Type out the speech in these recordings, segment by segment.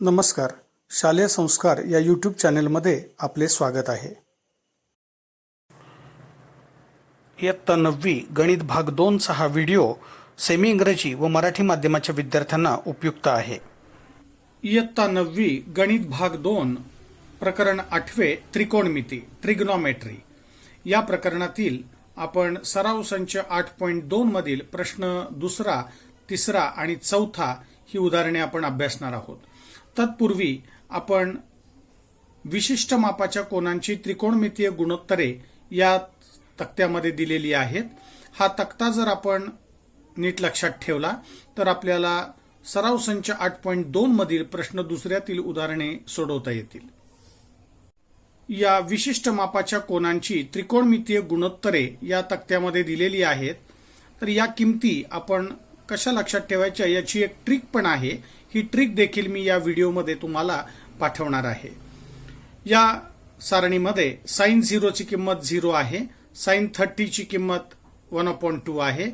नमस्कार. शालेय संस्कार या यूट्यूब चॅनेलमध्ये आपले स्वागत आहे. इयत्ता 9वी गणित भाग 2चा हा व्हिडिओ सेमी इंग्रजी व मराठी माध्यमाच्या विद्यार्थ्यांना उपयुक्त आहे. इयत्ता 9वी गणित भाग 2 प्रकरण 8 त्रिकोणमिती ट्रिग्नोमेट्री या प्रकरणातील आपण सराव संच 8.2 मधील प्रश्न दुसरा, तिसरा आणि चौथा ही उदाहरणे आपण अभ्यासणार आहोत. तत्पूर्वी आपण विशिष्ट मापाच्या कोनांची त्रिकोणमितीय गुणोत्तरे या तक्त्यामध्ये दिलेली आहेत. हा तक्ता जर आपण नीट लक्षात ठेवला तर आपल्याला सराव संच 8.2 मधील प्रश्न दुसऱ्यातील उदाहरणे सोडवता येतील. या विशिष्ट मापाच्या कोनांची त्रिकोणमितीय गुणोत्तरे या तक्त्यामध्ये दिलेली आहेत. तर या किमती आपण कशा लक्षात ठेवायच्या याची एक ट्रिक पण आहे. ही ट्रिक देखील मी या व्हिडिओमध्ये तुम्हाला पाठवणार आहे. या सारणीमध्ये साइन 0 ची किंमत 0 आहे, साइन 30 ची किंमत 1/2 आहे,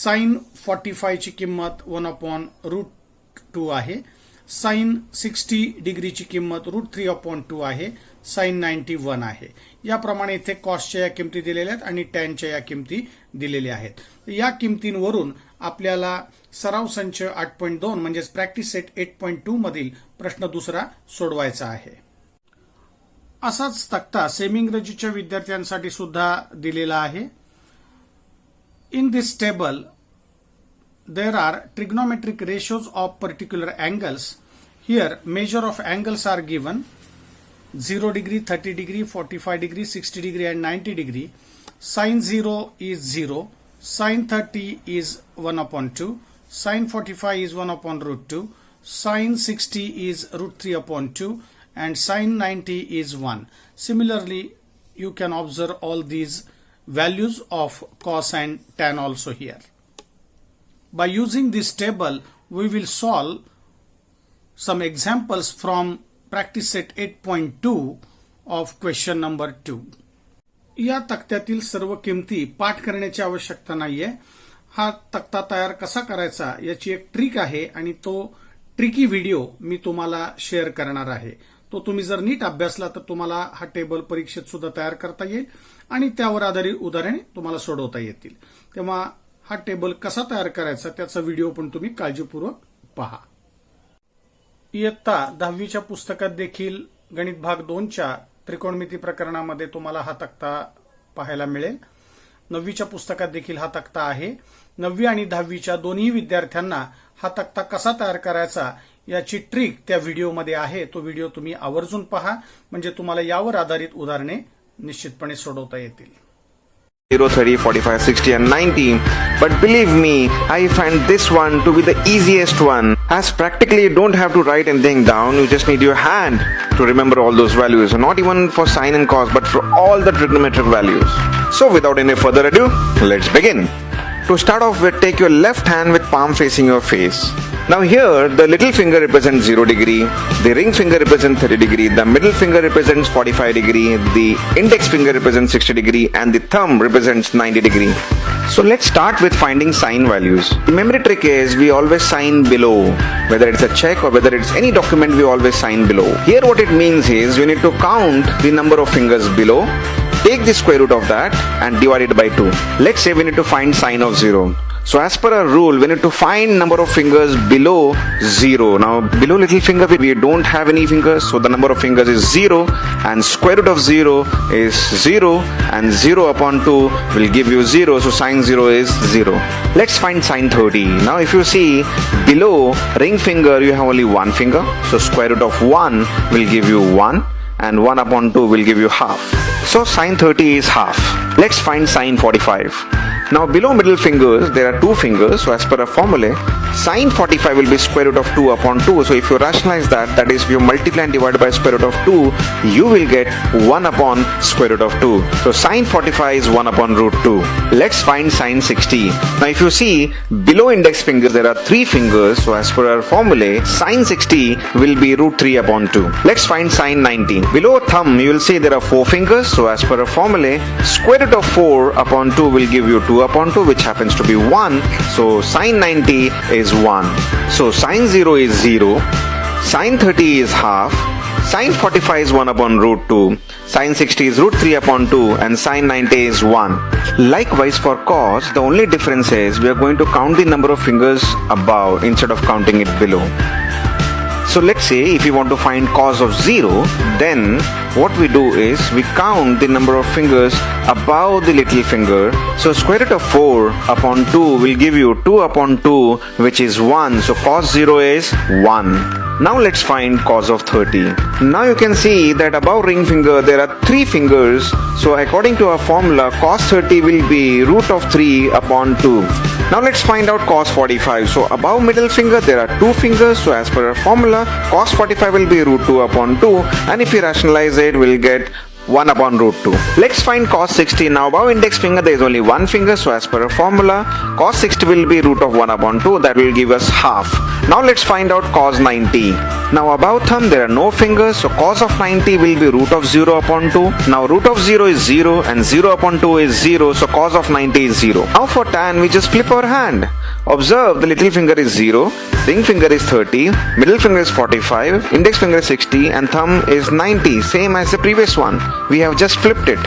साइन 45 ची किंमत 1/√2 आहे, साइन 60 डिग्रीची किंमत √3/2 आहे, साइन 91 आहे. याप्रमाणे इथे कॉसच्या या किमती दिलेल्या आहेत आणि टॅनच्या या किमती दिलेल्या आहेत. या किमतींवरून आपल्याला सराव संच 8.2 म्हणजेच प्रॅक्टिस सेट 8.2 मधील प्रश्न दुसरा सोडवायचा आहे. असाच तक्ता सेमी इंग्रजीच्या विद्यार्थ्यांसाठी सुद्धा दिलेला आहे. In this table there are trigonometric ratios of particular angles. Here measure of angles are given: 0 degree, 30 degree, 45 degree, 60 degree and 90 degree. Sin 0 is 0, sin 30 is 1/2, sin 45 is 1/√2, sin 60 is √3/2 and sin 90 is 1. Similarly, you can observe all these values of cos and tan also here. By using this table, we will solve some examples from practice set 8.2 of question number 2. या तक्त्यातील सर्व किमती पाठ करण्याची आवश्यकता नाहीये. हा तक्ता तयार कसा करायचा याची एक ट्रिक आहे आणि तो ट्रिकी व्हिडिओ मी तुम्हाला शेअर करणार आहे. तो तुम्ही जर नीट अभ्यासला तर तुम्हाला हा टेबल परीक्षेत सुद्धा तयार करता येईल आणि त्यावर आधारित उदाहरणे तुम्हाला सोडवता येतील. तेव्हा हा टेबल कसा तयार करायचा त्याचा व्हिडिओ पण तुम्ही काळजीपूर्वक पहा. इयत्ता 10वीच्या पुस्तकात देखील गणित भाग 2च्या त्रिकोणमिती प्रकरणामध्ये तुम्हाला हा तक्ता पाहायला मिळेल. 9वीच्या पुस्तकात देखील हा तक्ता आहे. 9वी आणि 10वीच्या दोन्ही विद्यार्थ्यांना हा तक्ता कसा तयार करायचा याची ट्रिक त्या व्हिडिओमध्ये आहे. तो व्हिडिओ तुम्ही आवर्जून पहा म्हणजे तुम्हाला यावर आधारित उदाहरणे निश्चितपणे सोडवता येतील. 0, 30, 45, 60 and 90, but believe me, I find this one to be the easiest one, as practically you don't have to write anything down, you just need your hand to remember all those values, not even for sine and cos but for all the trigonometric values. So without any further ado, let's begin. To start off with, take your left hand with palm facing your face. Now here, the little finger represents 0 degree, the ring finger represents 30 degree, the middle finger represents 45 degree, the index finger represents 60 degree, and the thumb represents 90 degree. So let's start with finding sine values. The memory trick is we always sign below. Whether it's a check or whether it's any document, we always sign below. Here what it means is you need to count the number of fingers below, take the square root of that and divide it by 2. Let's say we need to find sine of 0. So as per our rule, we need to find number of fingers below 0. Now below little finger we don't have any fingers, so the number of fingers is 0 and square root of 0 is 0 and 0/2 will give you 0, so sine 0 is 0. Let's find sine 30. Now if you see below ring finger you have only one finger, so square root of 1 will give you 1 and 1/2 will give you half. So sine 30 is half. Let's find sine 45. Now below middle fingers there are two fingers, so as per a formula sine 45 will be square root of 2/2. So if you rationalize that, that is if you multiply and divide by square root of 2, you will get 1 upon square root of 2. So sine 45 is 1/√2. Let's find sine 60. Now if you see below index finger there are three fingers, so as per our formula sine 60 will be √3/2. Let's find sine 90. Below thumb you will see there are four fingers, so as per our formula square root of 4/2 will give you 2/2, which happens to be 1. So sine 90 is 1. So sine 0 is 0. Sine 30 is half. Sine 45 is 1 upon root 2. Sine 60 is root 3 upon 2. And sine 90 is 1. Likewise for cos, the only difference is we are going to count the number of fingers above instead of counting it below. So let's say if we want to find cos of 0, then what we do is we count the number of fingers above the little finger. So square root of 4 upon 2 will give you 2 upon 2, which is 1. So cos 0 is 1. Now let's find cos of 30. Now you can see that above ring finger there are 3 fingers. So according to our formula, cos 30 will be root of 3 upon 2. Now let's find out cos 45. So above middle finger there are 2 fingers. So as per our formula, cos 45 will be root 2 upon 2. And if we rationalize it, we'll get 1 upon root 2. Let's find cos 60. Now above index finger there is only 1 finger. So as per our formula, cos 60 will be root of 1 upon 2. That will give us half. Now let's find out cos 90. Now above thumb there are no fingers. So cos of 90 will be root of 0 upon 2. Now root of 0 is 0 and 0 upon 2 is 0. So cos of 90 is 0. Now for tan we just flip our hand. Observe the little finger is 0, ring finger is 30, middle finger is 45, index finger is 60 and thumb is 90, same as the previous one. We have just flipped it.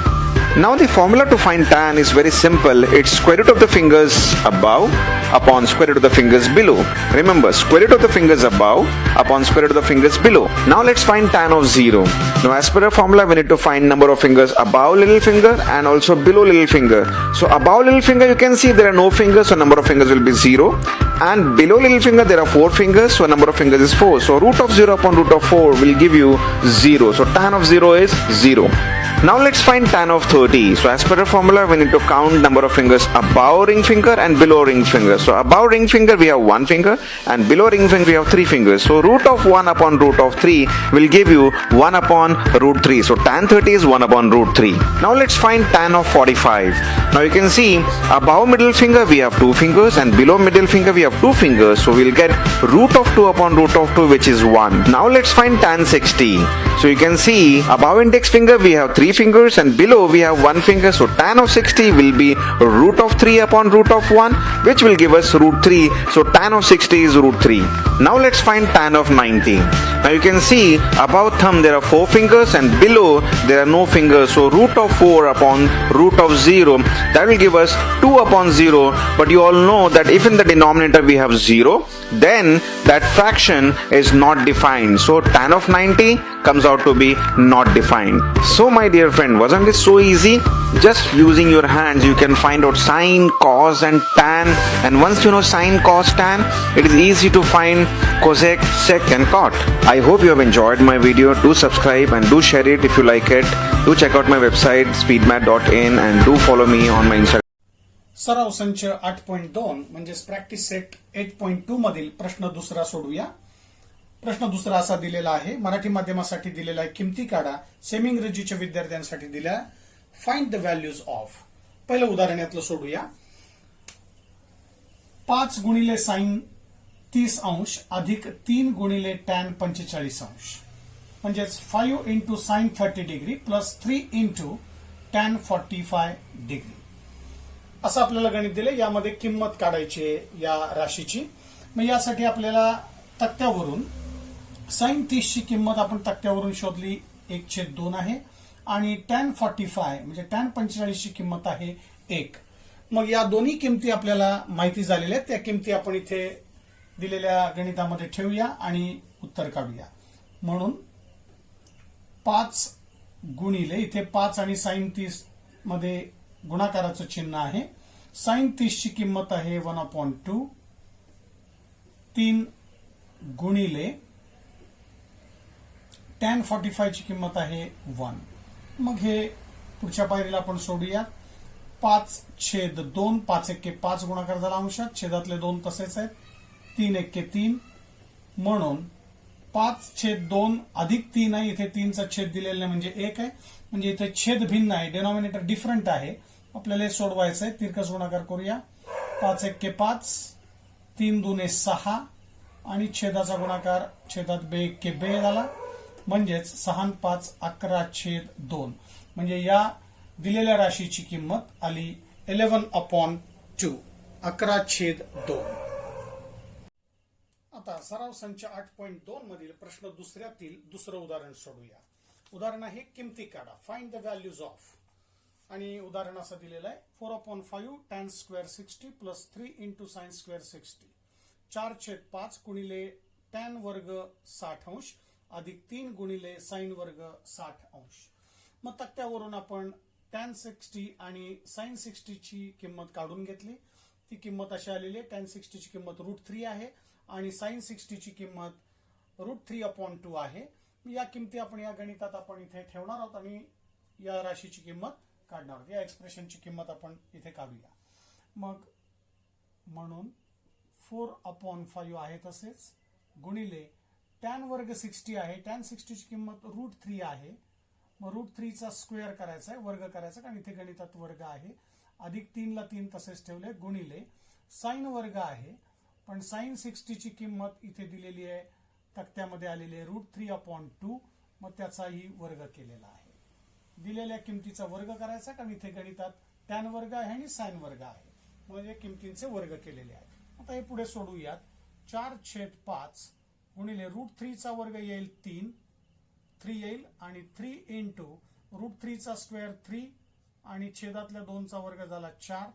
Now the formula to find tan is very simple. It's square root of the fingers above upon square root of the fingers below. Remember, square root of the fingers above upon square root of the fingers below. Now let's find tan of 0. Now as per our formula, we need to find number of fingers above little finger and also below little finger. So above little finger you can see there are no fingers, so number of fingers will be 0. And below little finger there are 4 fingers, so number of fingers is 4. So root of 0 upon root of 4 will give you 0. So tan of 0 is 0. Now let's find tan of 30. So as per the formula, we need to count number of fingers above ring finger and below ring finger. So above ring finger we have 1 finger and below ring finger we have 3 fingers. So root of 1 upon root of 3 will give you 1 upon root 3. So tan 30 is 1 upon root 3. Now let's find tan of 45. Now you can see above middle finger we have 2 fingers and below middle finger we have 2 fingers. So we'll get root of 2 upon root of 2, which is 1. Now let's find tan 60. So you can see above index finger we have 3 fingers and below we have 1 finger. So tan of 60 will be root of 3 upon root of 1, which will give us root 3. So tan of 60 is root 3. Now let's find tan of 90. Now you can see above thumb there are 4 fingers and below there are no fingers. So root of 4 upon root of 0, that will give us 2 upon 0. But you all know that if in the denominator we have 0, then that fraction is not defined. So tan of 90 comes out to be not defined. So my dear friend, wasn't it so easy? Just using your hands you can find out sine, cos and tan, and once you know sine, cos, tan, it is easy to find cosec, sec and cot. I hope you have enjoyed my video. Do subscribe and do share it if you like it. Do check out my website speedmath.in and do follow me on my Instagram. सराव संच 8.2 म्हणजेच practice set 8.2 मधील प्रश्न दुसरा सोडूया. प्रश्न दुसरा असा दिलेला आहे, मराठी माध्यमासाठी दिलेला आहे, किमती काढा. सेमी इंग्रजीच्या विद्यार्थ्यांसाठी दिला फाइंड द व्हॅल्यूज ऑफ. पहिलं उदाहरण यातलं सोडूया. 5 गुणिले साइन 30 अंश अधिक 3 गुणिले टॅन 45 अंश म्हणजेच 5 into sine 30 degree plus 3 into tan 45 degree असं आपल्याला गणित दिले. यामध्ये किंमत काढायची आहे या राशीची. मग यासाठी आपल्याला तक्त्यावरून साइन 30 ची किंमत आपण तक्त्यावरून शोधली, 1/2 आहे आणि टॅन 45 म्हणजे टॅन 45 ची किंमत आहे 1. मग या दोन्ही किमती आपल्याला माहिती झालेल्या आहेत. त्या किमती आपण इथे दिलेल्या गणितामध्ये ठेवूया आणि उत्तर काढूया. म्हणून 5 गुणिले इथे 5 आणि साइन 30 मध्ये गुणाकाराचं चिन्ह आहे. साइन 30 ची किंमत आहे 1/2. 3 गुणिले टॅन 45 ची किंमत आहे 1. मग हे पुढच्या पायरीला आपण सोडूया. 5/2 5 1 5 गुणाकार झाला अंशात, छेदातले 2 तसेच आहेत. 3 1 3 म्हणून 5/2 अधिक 3 आहे. इथे 3 चा छेद दिलेला नाही म्हणजे 1 आहे, म्हणजे इथे छेद भिन्न आहे, डिनॉमिनेटर डिफरंट आहे. आपल्याला हे सोडवायचं आहे. तिरकस गुणाकार करूया. 5 1 5 3 2 6 आणि छेदाचा गुणाकार छेदात 2 1 2 झाला म्हणजेच 6 5 11/2 म्हणजे या दिलेल्या राशीची किंमत आली 11/2 11/2. आता आता सराव संच 8.2 मधील प्रश्न दुसऱ्यातील दुसरं उदाहरण सोडूया. उदाहरण आहे किमती काढा, फाइंड द व्हॅल्यूज ऑफ. आणि उदाहरण असं दिलेलं आहे 4/5 tan square 60 plus 3 into sine square 60. 4/5 गुणिले tan वर्ग 60 अंश अधिक 3 गुणिले साइन वर्ग 60 अंश. मग तक्त्यावरून आपण tan 60 आणि साइन 60 ची किंमत काढून घेतली. ती किंमत अशी आलेली आहे, tan 60 ची किंमत √3 आहे आणि साइन 60 ची किंमत √3/2 आहे. या किमती आपण या गणितात आपण इथे ठेवणार आहोत आणि या राशीची किंमत काढणार आहोत. या एक्सप्रेशनची किंमत आपण इथे काढूया. मग म्हणून 4/5 आहे तसेच गुणिले tan वर्ग 60 आहे. tan 60 ची किंमत √3 आहे. मग √3 चा स्क्वेअर करायचा आहे, वर्ग करायचा, कारण इथे गणितात वर्ग आहे. अधिक 3 ला 3 तसेच ठेवले गुणिले साइन वर्ग आहे. पण साइन 60 ची किंमत इथे दिलेली आहे, तक्त्यामध्ये आलेली आहे √3/2. मग त्याचाही वर्ग केलेला आहे. दिलेल्या किमतीचा वर्ग करायचा, कारण इथे गणितात tan वर्ग आहे आणि साइन वर्ग आहे, म्हणजे किमतींचे वर्ग केलेले आहेत. आता हे पुढे सोडूयात. 4/5 गुणिले √3 चा वर्ग येईल 3 येईल आणि 3 इंटू √3 चा स्क्वेअर 3 आणि छेदातल्या 2 चा वर्ग झाला 4,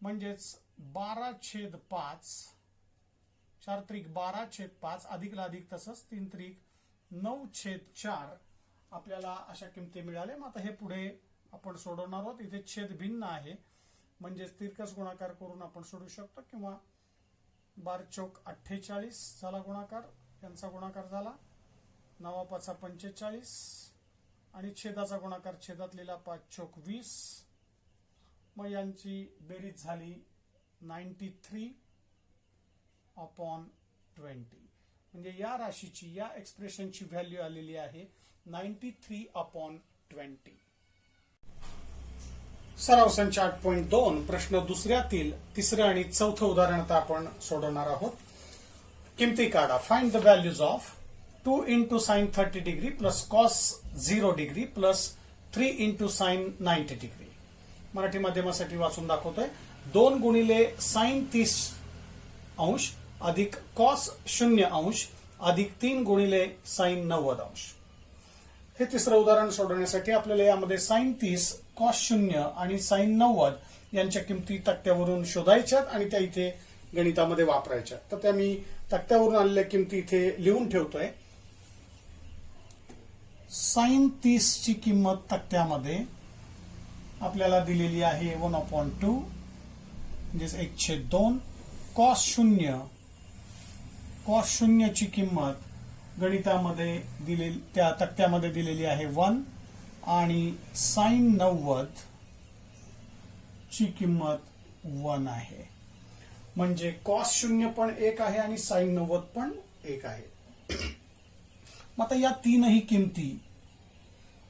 म्हणजेच 12/5. 4 12/5 अधिकला अधिक तसंच 3 9/4 आपल्याला अशा किमती मिळाल्या. मग आता हे पुढे आपण सोडवणार आहोत. इथे छेद भिन्न आहे, म्हणजे तिरकस गुणाकार करून आपण सोडू शकतो, किंवा 12 × 48 झाला गुणाकार, यांचा गुणाकार झाला 9×5 = 45 आणि छेदाचा गुणाकार छेदात लिहिला 5 × 20. मग यांची बेरीज झाली 93/20. म्हणजे या राशीची, या एक्सप्रेशनची व्हॅल्यू आलेली आहे 93/20. सराव संच 8.2 प्रश्न दुसऱ्यातील तिसरं आणि चौथं उदाहरण आता आपण सोडवणार आहोत. किमती काढा, find the values of 2 into sine 30 degree plus cos 0 degree plus 3 into sine 90 degree. Marathi माध्यमासाठी वाचून दाखवतोय. 2 गुणिले साइन 30 अंश अधिक कॉस 0 अंश अधिक 3 गुणिले साइन 90 अंश. हे तिसरं उदाहरण सोडवण्यासाठी आपल्याला यामध्ये साइन 30, कॉस 0 आणि साइन 90 यांच्या किमती तक्त्यावरून शोधायच्यात आणि त्या इथे गणितामध्ये वापरायच्या. तर त्या मी तक्त्यावरून आलेल्या किमती इथे लिहून ठेवतोय. साइन 30 ची किंमत तक्त्यामध्ये आपल्याला दिलेली आहे 1/2 म्हणजेच 1/2. कॉस 0 ची किंमत गणितामध्ये दिलेली, त्या तक्त्यामध्ये दिलेली आहे 1 आणि साइन 90 ची किंमत 1 आहे. म्हणजे कॉस 0 पण 1 आहे आणि साइन 90 पण 1 आहे. मग आता या तीनही किमती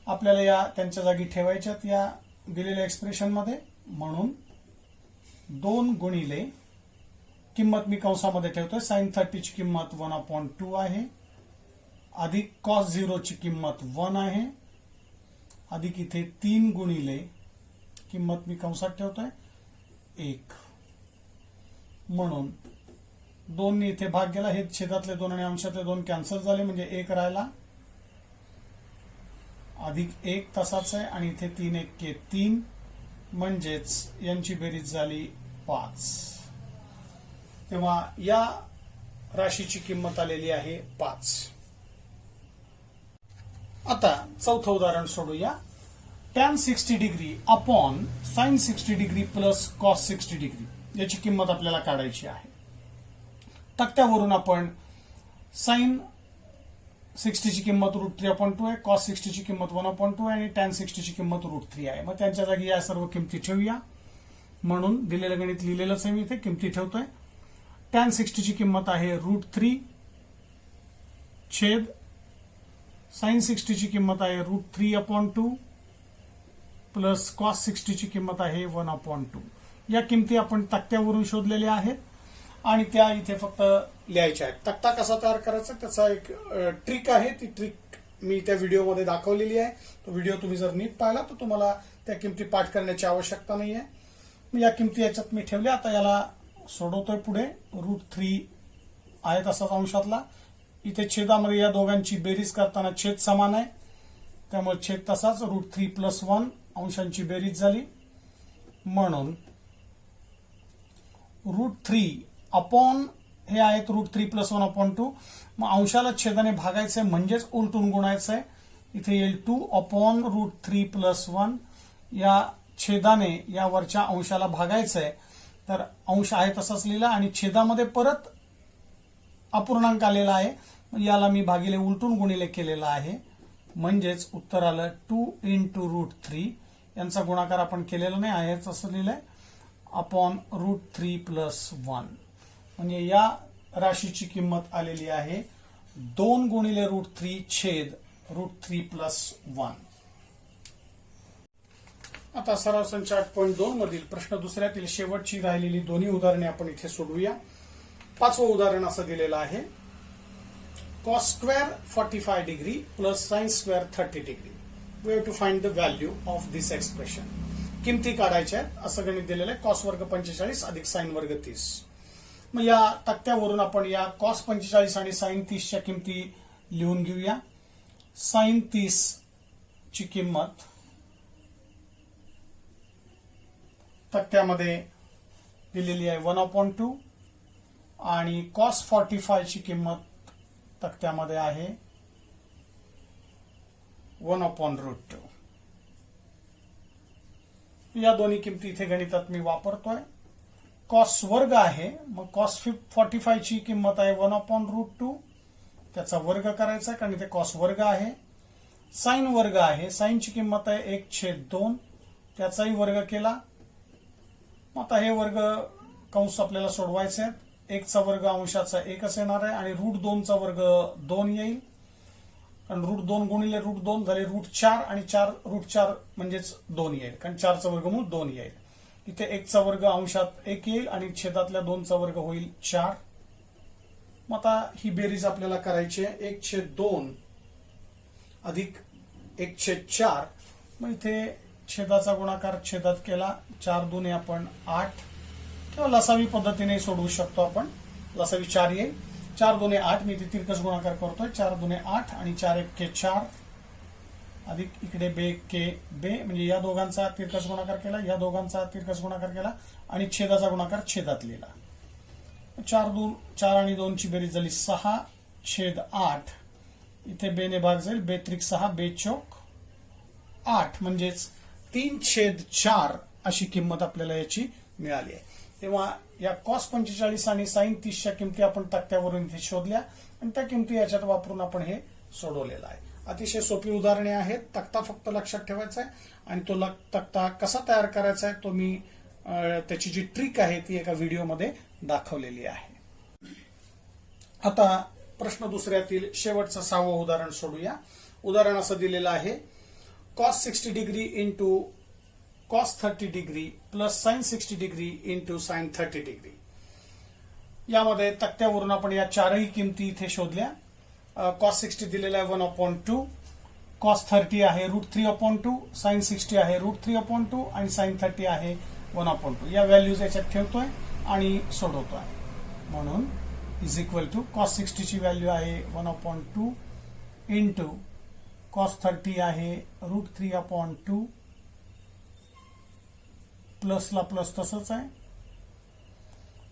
आपल्याला या त्यांच्या जागी ठेवायच्यात या दिलेल्या एक्सप्रेशन मध्ये. म्हणून 2 गुणिले किंमत मी कंसामध्ये ठेवतोय, साइन 30 ची किंमत 1/2 आहे, अधिक कॉस 0 ची किंमत 1 आहे, अधिक इथे 3 गुणिले किंमत मी कंसात ठेवतोय 1. म्हणून 2 ने इथे भाग गेला, हे छेदातले 2 आणि अंशातले 2 कॅन्सल झाले, म्हणजे 1 राहिला, अधिक 1 तसाच आहे आणि इथे 3 × 3 म्हणजेच यांची बेरीज झाली 5. तेव्हा या राशीची किंमत आलेली आहे 5. आता चौथं उदाहरण सोडूया. tan 60 degree upon sine 60 degree plus cos 60 degree याची किंमत आपल्याला काढायची आहे. तक्त्यावरून आपण साइन 60 ची किंमत √3/2 आहे, कॉस 60 ची किंमत 1/2 आहे आणि tan 60 ची किंमत √3 आहे. मग त्यांच्या जागी या सर्व किमती ठेवूया. म्हणून दिलेलं गणित लिहिलेलंच आहे मी इथे, किमती ठेवतोय. tan 60 ची किंमत आहे √3 छेद साइन 60 ची किंमत आहे √3/2 प्लस कॉस 60 ची किंमत आहे 1/2. या किमती आपण तक्त्यावरून शोधलेल्या आहेत आणि त्या इथे फक्त लिहायच्या आहेत. तक्ता कसा तयार करायचा त्याचा एक ट्रिक आहे, ती ट्रिक मी त्या व्हिडिओमध्ये दाखवलेली आहे. तो व्हिडिओ तुम्ही जर नीट पाहिला तर तुम्हाला त्या किमती पाठ करण्याची आवश्यकता नाहीये. या किमती याच्यात मी ठेवल्या. आता याला सोडवतोय पुढे. √3 आहे तसाच अंशातला. इथे छेदामध्ये या दोघांची बेरीज करताना छेद समान आहे, त्यामुळे छेद तसाच. √3+1 अंशांची बेरीज झाली, म्हणून √3 अपॉन हे आहेत √3+1/2. मग अंशाला छेदाने भागायचंय म्हणजेच उलटून गुणायचंय. इथे येईल 2/√3+1. या छेदाने या वरच्या अंशाला भागायचंय, तर अंश आहे तसाच लिहिला आणि छेदामध्ये परत अपूर्णांक आलेला आहे, याला मी भागिले उलटून गुणिले केलेला आहे, म्हणजेच उत्तर आलं 2 × √3. यांचा गुणाकार आपण केलेला नाही आहे तसं लिहिलंय, अपॉन √3+1. म्हणजे या राशीची किंमत आलेली आहे 2 × √3 छेद √3+1. आता सराव संच 8.2 मधील प्रश्न दुसऱ्यातील शेवटची राहिलेली दोन्ही उदाहरणे आपण इथे सोडवूया. 5वं उदाहरण असं दिलेलं आहे, cos² 45 degree plus sin² 30 degree. We have to find the value of this expression. किमती काढायच्या आहेत असं गणित दिलेलं आहे. cos² 45 अधिक sin² 30. मग या तक्त्यावरून आपण या cos 45 आणि sin 30 च्या किमती लिहून घेऊया. sin 30 ची किंमत तक्त्यामध्ये दिलेली आहे 1/2 आणि cos 45 ची किंमत तक्त्यामध्ये आहे 1/√2. या दोन्ही किमती इथे गणितात मी वापरतोय. cos² आहे, मग cos 45 ची किंमत आहे 1/√2, त्याचा वर्ग करायचा कारण इथे cos² आहे. sin² आहे, sin ची किंमत आहे 1/2, त्याचाही वर्ग केला. आता हे वर्ग कंस आपल्याला सोडवायचे आहेत. 1 चा वर्ग अंशाचा 1च येणार आहे आणि √2 चा वर्ग 2 येईल, कारण √2 गुणिले √2 झाले √4 आणि 4 म्हणजेच 2 येईल, कारण 4 चा वर्गमूळ 2 येईल. इथे 1 चा वर्ग अंशात 1 येईल आणि छेदातल्या 2 चा वर्ग होईल 4. मग आता ही बेरीज आपल्याला करायची आहे 1/2 अधिक 1/4. मग इथे छेदाचा गुणाकार छेदात केला, 4 दुने आपण 8, किंवा लसावी पद्धतीने सोडवू शकतो आपण. लसावी 4 येईल, 4 दुने 8. मी इथे तिरकस गुणाकार करतोय, 4 दुने 8 आणि 4 1 4 अधिक इकडे 2 1 2, म्हणजे या दोघांचा तिरकस गुणाकार केला, या दोघांचा तिरकस गुणाकार केला आणि छेदाचा गुणाकार छेदात लिहिला. 4 आणि 2 ची बेरीज झाली 6/8. इथे 2 ने भाग जाईल, 2 त्रिक 6, 2 चौक 8, म्हणजेच 3/4 अशी किंमत आपल्याला याची मिळाली आहे. तेव्हा या cos 45 आणि sin 30 च्या किमती आपण तक्त्यावरून इथे शोधल्या आणि त्या किमती याच्यात वापरून आपण हे सोडवलेलं आहे. अतिशय सोपी उदाहरणे आहेत. तक्ता फक्त लक्षात ठेवायचा आहे आणि तो तक्ता कसा तयार करायचा आहे तो मी त्याची जी ट्रिक आहे ती एका व्हिडिओमध्ये दाखवलेली आहे. आता प्रश्न दुसऱ्यातील शेवटचं 6वं उदाहरण सोडूया. उदाहरण असं दिलेलं आहे, cos 60 degree into cos 30 degree plus sin 60 degree into sin 30 degree. यामध्ये तक्त्यावरून आपण या चारही किमती इथे शोधल्या. cos 60 दिलेला आहे 1/2, cos 30 आहे √3/2, sin 60 आहे √3/2 आणि sin 30 आहे 1/2. या व्हॅल्यूज याच्यात ठेवतोय आणि सोडवतोय. म्हणून इज इक्वल टू cos 60 ची व्हॅल्यू आहे 1/2 इंटू cos 30 आहे √3/2, प्लसला प्लस तसंच आहे.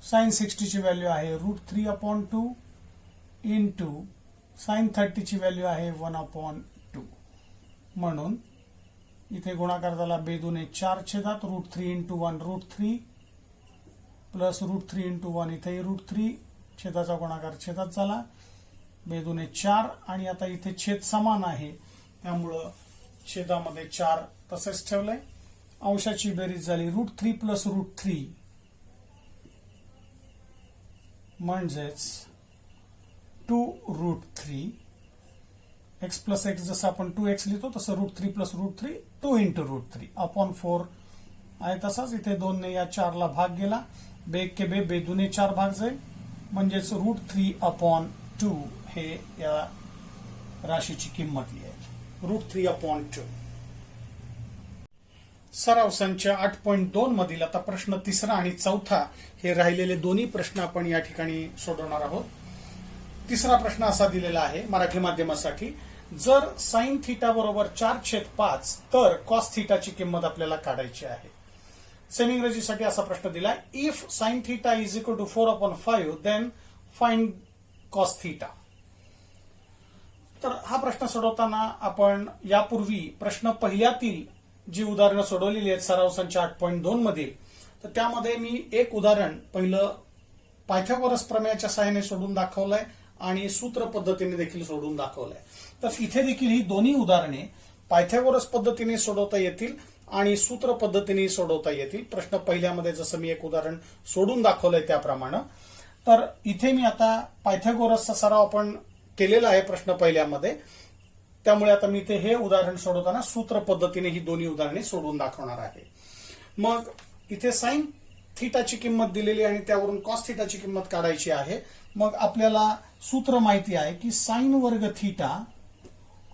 sin 60 ची व्हॅल्यू आहे √3/2 इंटू sin 30 ची व्हॅल्यू आहे 1/2. म्हणून इथे गुणाकार झाला 2 दुने 4 छेदात, √3 इंटू 1 √3 प्लस √3 इंटू 1 इथे √3, छेदाचा गुणाकार छेदात झाला, 2 दुने 4 आणि आता इथे छेद समान आहे त्यामुळं छेदामध्ये 4 तसेच ठेवलंय. अंशाची बेरीज झाली √3 प्लस √3 म्हणजेच 2√3. x प्लस x जसं आपण 2x लिहितो तसं √3 प्लस √3 2 इंटू √3 अपॉन 4 आहे. तसाच इथे 2 ने या 4 ला भाग गेला, 2 के 2 दुने 4 भाग जाईल, म्हणजेच √3/2 हे या राशीची किंमत येईल, √3/2. सराव संच 8.2 मधील आता प्रश्न 3रा आणि 4था हे राहिलेले दोन्ही प्रश्न आपण या ठिकाणी सोडवणार आहोत. तिसरा प्रश्न असा दिलेला आहे मराठी माध्यमासाठी, जर साइन थिटा बरोबर 4/5 तर कॉस थिटाची किंमत आपल्याला काढायची आहे. सेमी इंग्रजीसाठी असा प्रश्न दिलाय, if sine theta is equal to 4/5 then find cos theta. तर हा प्रश्न सोडवताना आपण यापूर्वी प्रश्न पहिल्यातील जी उदाहरणं सोडवलेली आहेत सराव संच 8.2 मधील, तर त्यामध्ये मी एक उदाहरण पहिलं पायथागोरस प्रमेयाच्या सहाय्याने सोडून दाखवलंय आणि सूत्र पद्धतीने देखील सोडून दाखवलंय. तर इथे देखील ही दोन्ही उदाहरणे पायथागोरस पद्धतीने सोडवता येतील आणि सूत्र पद्धतीने सोडवता येतील. प्रश्न पहिल्यामध्ये जसं मी एक उदाहरण सोडून दाखवलंय त्याप्रमाणे. तर इथे मी आता पायथागोरसचा सराव आपण केलेला आहे प्रश्न पहिल्यामध्ये, त्यामुळे आता मी इथे हे उदाहरण सोडवताना सूत्र पद्धतीने ही दोन्ही उदाहरणे सोडून दाखवणार आहे. मग इथे साइन थिटाची किंमत दिलेली आणि त्यावरून कॉस थिटाची किंमत काढायची आहे. मग आपल्याला सूत्र माहिती आहे की साइन वर्ग थिटा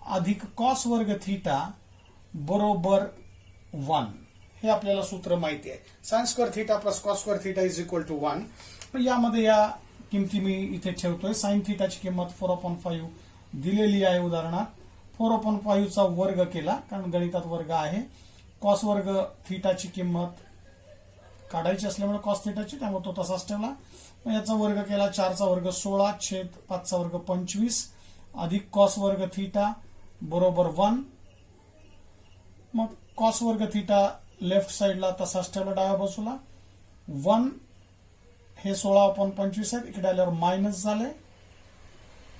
अधिक कॉस वर्ग थिटा बरोबर 1, हे आपल्याला सूत्र माहिती आहे. Sine square theta plus cos square theta is equal to 1. यामध्ये या किमती मी इथे ठेवतोय. साइन थिटाची किंमत 4/5 दिलेली आहे उदाहरणात. 4/5 चा वर्ग केला कारण गणितात वर्ग आहे. कॉस वर्ग थिटाची किंमत काढायची असल्यामुळे कॉस थिटाची, त्यामुळे तो तसाच ठेवला. याचा वर्ग केला, 4चा वर्ग 16/5चा वर्ग 25 अधिक कॉस वर्ग थिटा बरोबर 1. मग कॉस वर्ग थिटा लेफ्ट साइडला तसाच ठेवला डाव्या बाजूला. 1 हे 16/25 आहेत, इकडे आल्यावर मायनस झाले,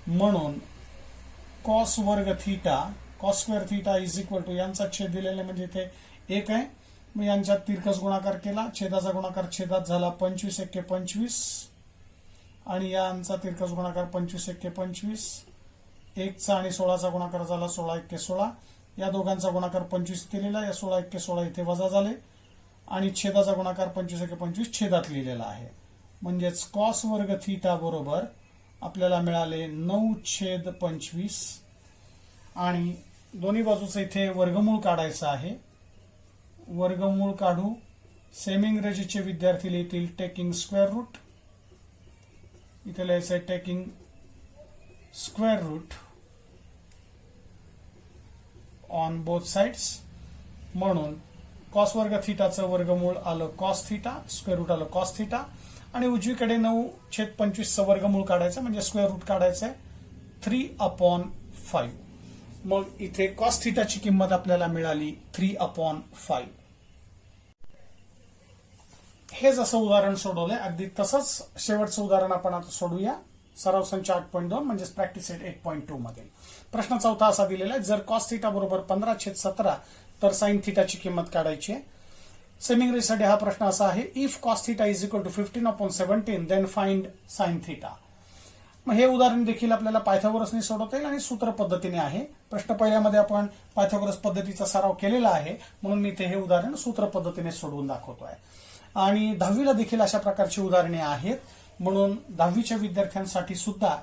म्हणून कॉस वर्ग theta cos square theta is equal to यांचा छेद दिलेला म्हणजे इथे 1 आहे. मग यांच्यात तिरकस गुणाकार केला, छेदाचा गुणाकार छेदात झाला 25 × 25 आणि यांचा तिरकस गुणाकार 25 × 25. 1चा आणि 16चा गुणाकार झाला 16 × 16. या दोघांचा गुणाकार 25 दिलेला, या 16 × 16 इथे वजा झाले आणि छेदाचा गुणाकार 25 × 25 छेदात लिहिलेला आहे. म्हणजेच कॉस वर्ग थिटा बरोबर आपल्याला मिळाले 9/25 आणि दोन्ही बाजूचं इथे वर्गमूळ काढायचं आहे. वर्गमूळ काढू. सेमी इंग्रजीचे विद्यार्थी लिहितील टेकिंग स्क्वेअर रूट. इथे लिहायचं आहे taking square root on both sides. म्हणून कॉस वर्ग थिटाचं वर्गमूळ आलं कॉस थिटा, स्क्वेअर रूट आलं कॉस थिटा आणि उजवीकडे 9/25चं वर्गमूळ काढायचं म्हणजे स्क्वेअर रूट काढायचं आहे 3/5. मग इथे कॉस थिटाची किंमत आपल्याला मिळाली 3/5. हे जसं उदाहरण सोडवलंय अगदी तसंच शेवटचं उदाहरण आपण आता सोडूया सराव संच 8.2 म्हणजेच प्रॅक्टिस सेट 8.2 मध्ये. प्रश्न चौथा असा दिलेला आहे, जर कॉस थिटा बरोबर 15/17 तर साइन थिटाची किंमत काढायची आहे. सेमी इंग्रजीसाठी हा प्रश्न असा आहे, if cos theta is equal to 15/17 then find sine theta. मग हे उदाहरण देखील आपल्याला पायथागोरसने सोडवता येईल आणि सूत्र पद्धतीने आहे. प्रश्न पहिल्यामध्ये आपण पायथागोरस पद्धतीचा सराव केलेला आहे म्हणून मी हे उदाहरण सूत्र पद्धतीने सोडवून दाखवतोय. आणि 10वीला देखील अशा प्रकारची उदाहरणे आहेत म्हणून 10वीच्या विद्यार्थ्यांसाठी सुद्धा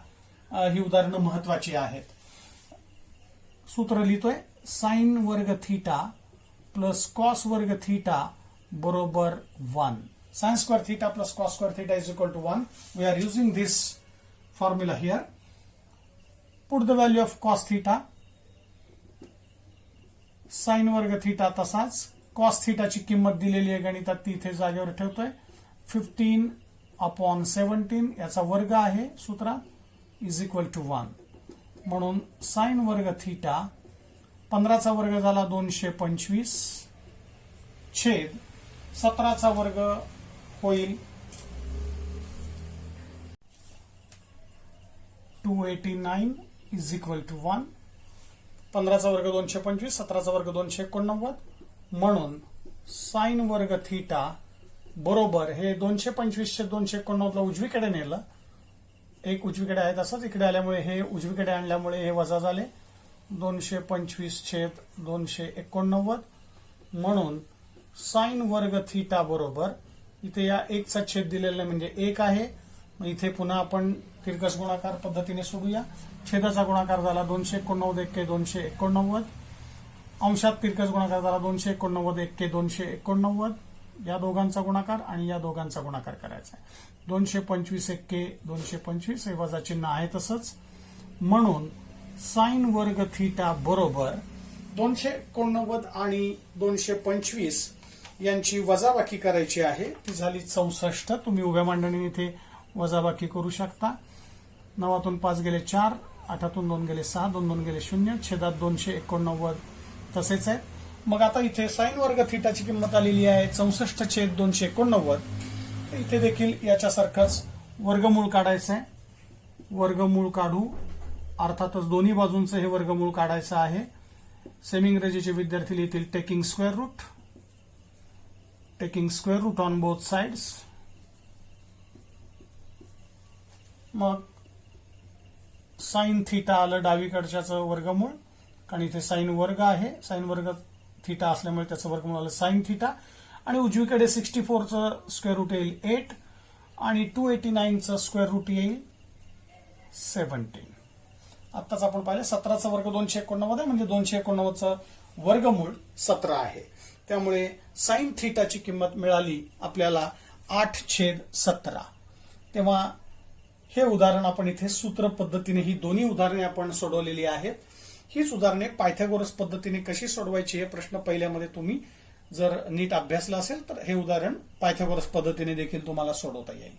ही उदाहरणं महत्वाची आहेत. सूत्र लिहितोय, साइन वर्ग थिटा प्लस कॉस वर्ग थिटा बरोबर 1. Sine square theta plus cos square theta is equal to 1. We are using this formula here. Put the value of cos theta. Sin वर्ग थिटा तसाच. cos theta ची किंमत दिलेली आहे गणितात ती इथे जागेवर ठेवतोय 15/17 याचा वर्ग आहे सूत्रात इज इक्वल टू 1. म्हणून साइन वर्ग थिटा 15चा वर्ग झाला 225 छेद 17चा वर्ग होईल 289 इज इक्वल टू 1. 15चा वर्ग 225, 17चा वर्ग 289. म्हणून साइन वर्ग थिटा बरोबर हे 225 चे 289 ला उजवीकडे नेलं, एक उजवीकडे आहे तसंच इकडे आल्यामुळे हे उजवीकडे आणल्यामुळे हे वजा झाले 225 छेद 289. म्हणून साइन वर्ग थिटा बरोबर इथे या 1चा छेद दिलेला म्हणजे 1 आहे. मग इथे पुन्हा आपण तिरकस गुणाकार पद्धतीने सोडूया. छेदाचा गुणाकार झाला 289 1 289. अंशात तिरकस गुणाकार झाला 289 1 289. या दोघांचा गुणाकार आणि या दोघांचा गुणाकार करायचा आहे. 225 एक्के 225 हे वजा चिन्ह आहे तसंच, म्हणून साइन वर्ग थीटा बरोबर 289 आणि 225 यांची वजाबाकी करायची आहे. ती झाली 64. तुम्ही उभ्या मांडणीने इथे वजाबाकी करू शकता. 9तून 5 गेले 4, 8तून 2 गेले 6, 2 2 गेले 0, छेदात 289 तसेच आहे. मग आता इथे साइन वर्ग थीटाची किंमत आलेली आहे 64/289. इथे देखील याच्यासारखंच वर्गमूळ काढायचं आहे. वर्गमूळ काढू, अर्थातच दोन्ही बाजूंचं हे वर्गमूळ काढायचं आहे. सेमी इंग्रजीचे विद्यार्थी लिहितील taking square root on both sides. मग साइन थीटा आलं डावीकडच्याचं वर्गमूळ, कारण इथे साइन वर्ग आहे. साइन वर्ग थीटा असल्यामुळे त्याचं वर्गमूळ आलं साइन थीटा. आणि उजवीकडे 64चं स्क्वेअर रूट येईल 8 आणि 289चं स्क्वेअर रूट येईल 17. आत्ताच आपण पाहिलं 17चा वर्ग 289 आहे, म्हणजे 289चं वर्गमूळ 17 आहे. त्यामुळे साइन थीटाची किंमत मिळाली आपल्याला 8/17. तेव्हा हे उदाहरण आपण इथे सूत्र पद्धतीने, ही दोन्ही उदाहरणे आपण सोडवलेली आहेत. हीच उदाहरणे पायथागोरस पद्धतीने कशी सोडवायची हे प्रश्न पहिल्यामध्ये तुम्ही जर नीट अभ्यासला असेल तर हे उदाहरण पायथागोरस पद्धतीने देखील तुम्हाला सोडवता येईल.